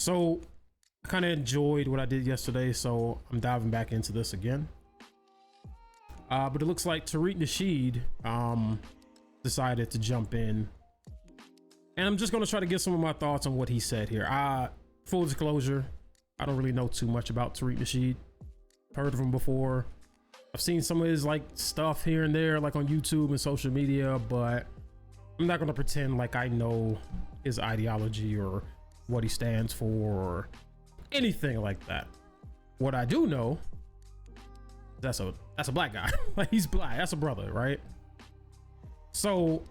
So I kind of enjoyed what I did yesterday, so I'm diving back into this again. But it looks like Tariq Nasheed decided to jump in, and I'm just going to try to get some of my thoughts on what he said here. Full disclosure, I don't really know too much about Tariq Nasheed. Heard of him before. I've seen some of his like stuff here and there, like on YouTube and social media, but I'm not going to pretend like I know his ideology or what he stands for or anything like that. What I do know, that's a black guy. Like, he's black. That's a brother, right? So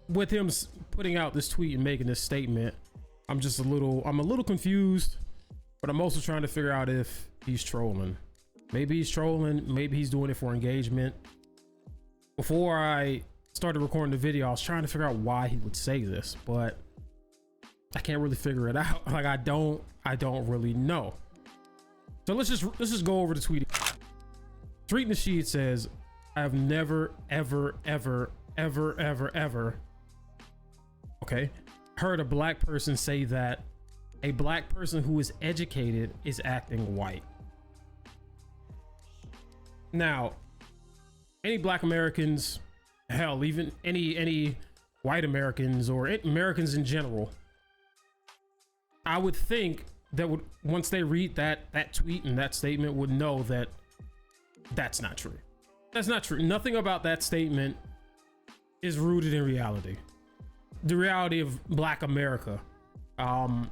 with him putting out this tweet and making this statement, I'm a little confused, but I'm also trying to figure out if he's trolling. Maybe he's trolling, maybe he's doing it for engagement. Before I started recording the video, I was trying to figure out why he would say this, but I can't really figure it out. Like, I don't really know. So let's just go over the tweet. Tariq Nasheed says, I have never, ever, okay, heard a black person say that a black person who is educated is acting white. Now, any black Americans, hell, even any white Americans or Americans in general, I would think that once they read that tweet and that statement would know that that's not true. That's not true. Nothing about that statement is rooted in reality. The reality of black America. And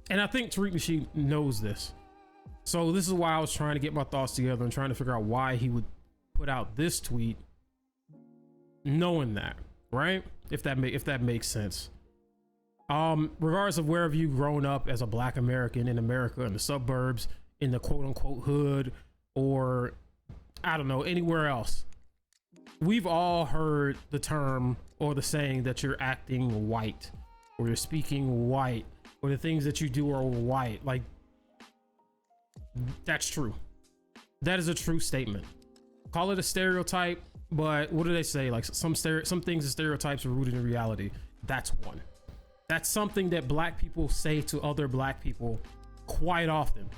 I think Tariq Nasheed knows this. So this is why I was trying to get my thoughts together and trying to figure out why he would put out this tweet knowing that, right? If that makes sense. Regardless of where have you grown up as a black American in America, in the suburbs, in the quote unquote hood, or I don't know, anywhere else, we've all heard the term or the saying that you're acting white, or you're speaking white, or the things that you do are white. Like, that's true. That is a true statement. Call it a stereotype, but what do they say? Like, some things and stereotypes are rooted in reality. That's one. That's something that black people say to other black people quite often.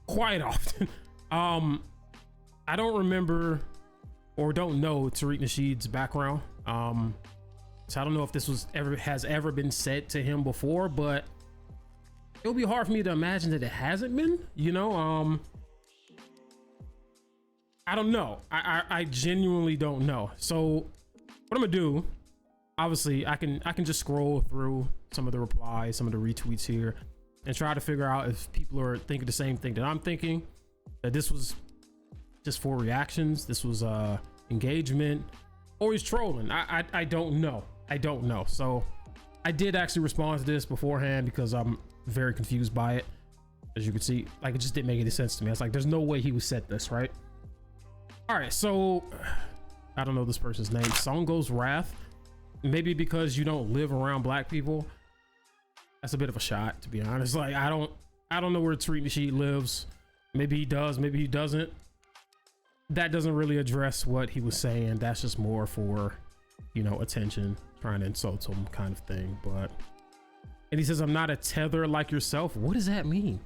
Quite often. I don't remember or don't know Tariq Nasheed's background. So I don't know if this has ever been said to him before, but it would be hard for me to imagine that it hasn't been, you know. I don't know. I genuinely don't know. So what I'm gonna do, obviously I can just scroll through some of the replies, some of the retweets here, and try to figure out if people are thinking the same thing that I'm thinking, that this was just for reactions, this was engagement, or he's trolling. I don't know. I don't know. So I did actually respond to this beforehand because I'm very confused by it. As you can see, like, it just didn't make any sense to me. It's like, there's no way he would set this, right? All right, so I don't know this person's name. Song Goes Wrath. Maybe because you don't live around black people. That's a bit of a shot, to be honest. Like, I don't know where Tariq Nasheed lives. Maybe he does, maybe he doesn't. That doesn't really address what he was saying. That's just more for, you know, attention, trying to insult him kind of thing. But, and he says, I'm not a tether like yourself. What does that mean?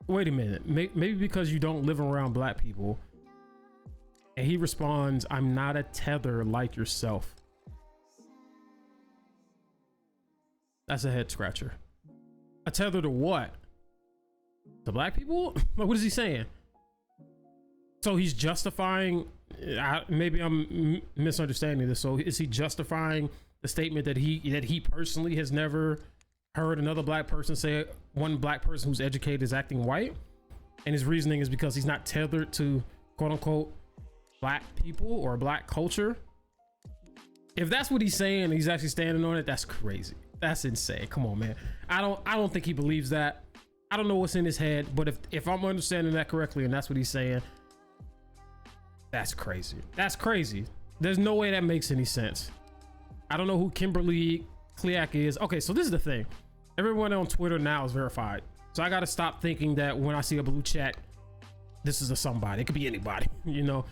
Wait a minute. Maybe because you don't live around black people. And he responds, I'm not a tether like yourself. That's a head scratcher. A tether to what? To black people? Like, what is he saying? So he's justifying, maybe I'm misunderstanding this. So is he justifying the statement that he personally has never heard another black person say, one black person who's educated is acting white? And his reasoning is because he's not tethered to quote unquote black people or black culture. If that's what he's saying and he's actually standing on it, that's crazy. That's insane. Come on, man. I don't think he believes that. I don't know what's in his head, but if I'm understanding that correctly and that's what he's saying, that's crazy. That's crazy. There's no way that makes any sense. I don't know who Kimberly Kliak is. Okay, so this is the thing. Everyone on Twitter now is verified. So I got to stop thinking that when I see a blue check, this is a somebody. It could be anybody, you know.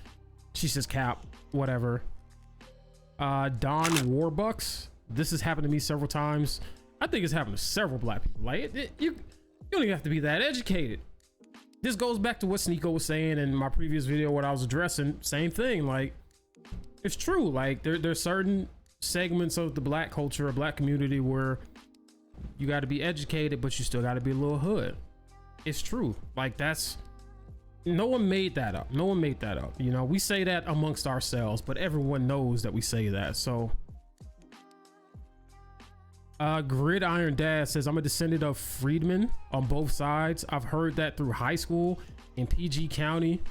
She says cap, whatever. Don Warbucks. This has happened to me several times. I think it's happened to several black people. Like you don't even have to be that educated. This goes back to what Sneeko was saying in my previous video, what I was addressing. Same thing. Like, it's true. Like there's certain segments of the black culture or black community where you got to be educated, but you still got to be a little hood. It's true. Like no one made that up. No one made that up. You know, we say that amongst ourselves, but everyone knows that we say that. So Gridiron Dad says, I'm a descendant of freedmen on both sides. I've heard that through high school in PG County.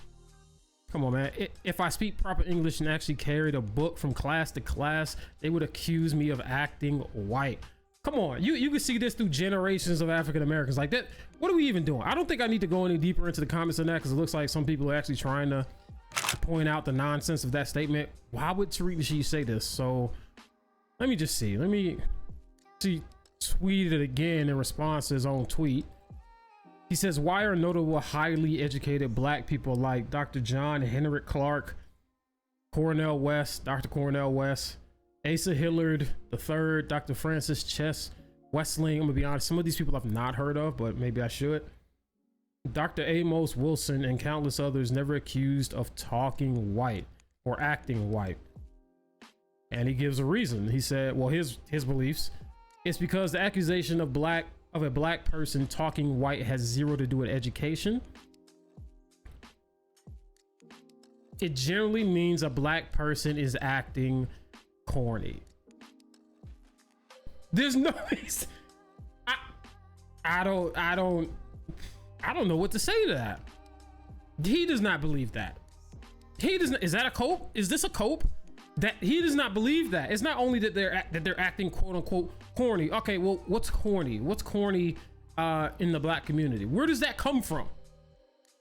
Come on, man. If I speak proper English and actually carried a book from class to class, they would accuse me of acting white. Come on, you can see this through generations of African Americans. Like that, what are we even doing? I don't think I need to go any deeper into the comments on that, because it looks like some people are actually trying to point out the nonsense of that statement. Why would Tariq Nasheed say this? So let me just see. Let me see. Tweeted again in response to his own tweet. He says, why are notable highly educated black people like Dr. John Henrik Clark, Cornell West, Dr. Cornell West, Asa Hillard III, Dr. Francis Chess Westling? I'm gonna be honest, some of these people I've not heard of, but maybe I should. Dr. Amos Wilson and countless others never accused of talking white or acting white. And he gives a reason. He said, well, his beliefs, it's because the accusation of a black person talking white has zero to do with education. It generally means a black person is acting corny. There's no I don't know what to say to that. He does not believe that. He does not. Is that a cope? Is this a cope? That he does not believe that. It's not only that they're acting quote unquote corny. Okay, well, what's corny? What's corny in the black community? Where does that come from?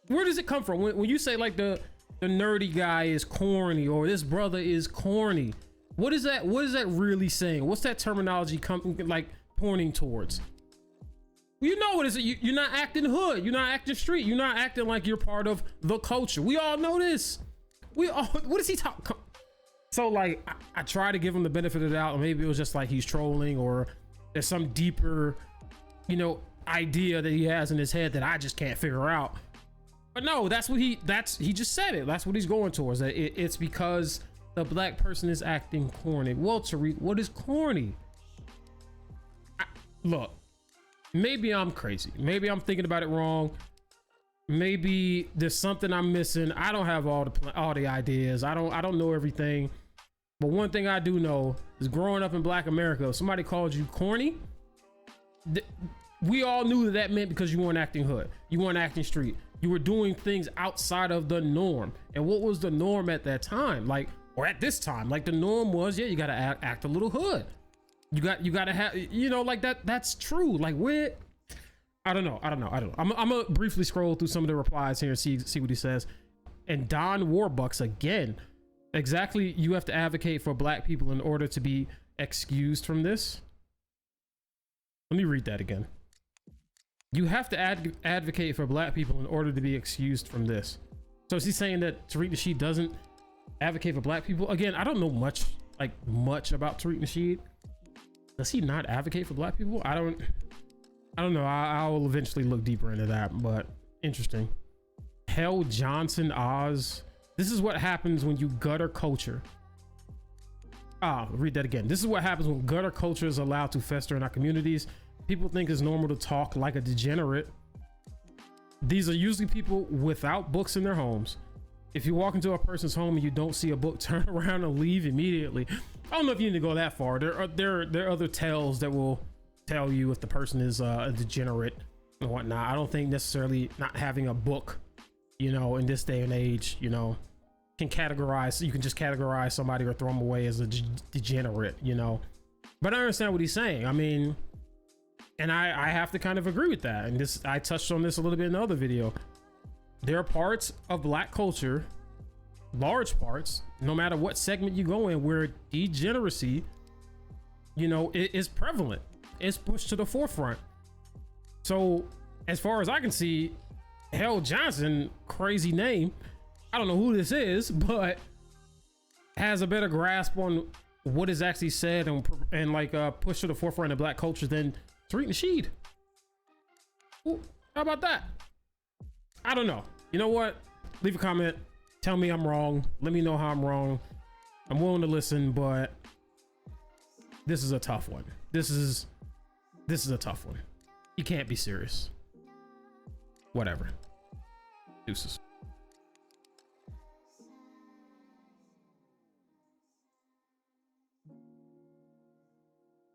Where does it come from? When you say like the nerdy guy is corny or this brother is corny, what is that really saying? What's that terminology like pointing towards? You know what is it? You're not acting hood. You're not acting street. You're not acting like you're part of the culture. We all know this. What is he talking? So like, I try to give him the benefit of the doubt. Maybe it was just like he's trolling, or there's some deeper, idea that he has in his head that I just can't figure out. But no, he just said it. That's what he's going towards. That it's because the black person is acting corny. Well, Tariq, what is corny? Look, maybe I'm crazy. Maybe I'm thinking about it wrong. Maybe there's something I'm missing. I don't have all the ideas. I don't know everything. But one thing I do know is growing up in Black America, if somebody called you corny, we all knew that meant because you weren't acting hood. You weren't acting street. You were doing things outside of the norm. And what was the norm at that time? Like, or at this time, like the norm was, yeah, you got to act a little hood. You got to have, like that. That's true. Like where, I don't know. I'm gonna briefly scroll through some of the replies here and see what he says. And Don Warbucks again, exactly. You have to advocate for black people in order to be excused from this. Let me read that again. You have to advocate for black people in order to be excused from this. So is he saying that Tariq Nasheed doesn't advocate for black people? Again, I don't know much about Tariq Nasheed. Does he not advocate for black people? I don't know. I will eventually look deeper into that, but interesting. Hell Johnson Oz. This is what happens when you gutter culture. Read that again. This is what happens when gutter culture is allowed to fester in our communities. People think it's normal to talk like a degenerate. These are usually people without books in their homes. If you walk into a person's home and you don't see a book, turn around and leave immediately. I don't know if you need to go that far. There are other tells that will tell you if the person is a degenerate and whatnot. I don't think necessarily not having a book, in this day and age, can categorize. You can just categorize somebody or throw them away as a degenerate, But I understand what he's saying. I mean, and I have to kind of agree with that. And I touched on this a little bit in the other video. There are parts of black culture, large parts, no matter what segment you go in, where degeneracy, it is prevalent. It's pushed to the forefront. So as far as I can see, Hell Johnson, crazy name, I don't know who this is, but has a better grasp on what is actually said and like pushed to the forefront of black culture than Tariq Nasheed. Ooh, how about that? I don't know. You know what? Leave a comment. Tell me I'm wrong. Let me know how I'm wrong. I'm willing to listen, but this is a tough one. This is a tough one. You can't be serious. Whatever. Deuces.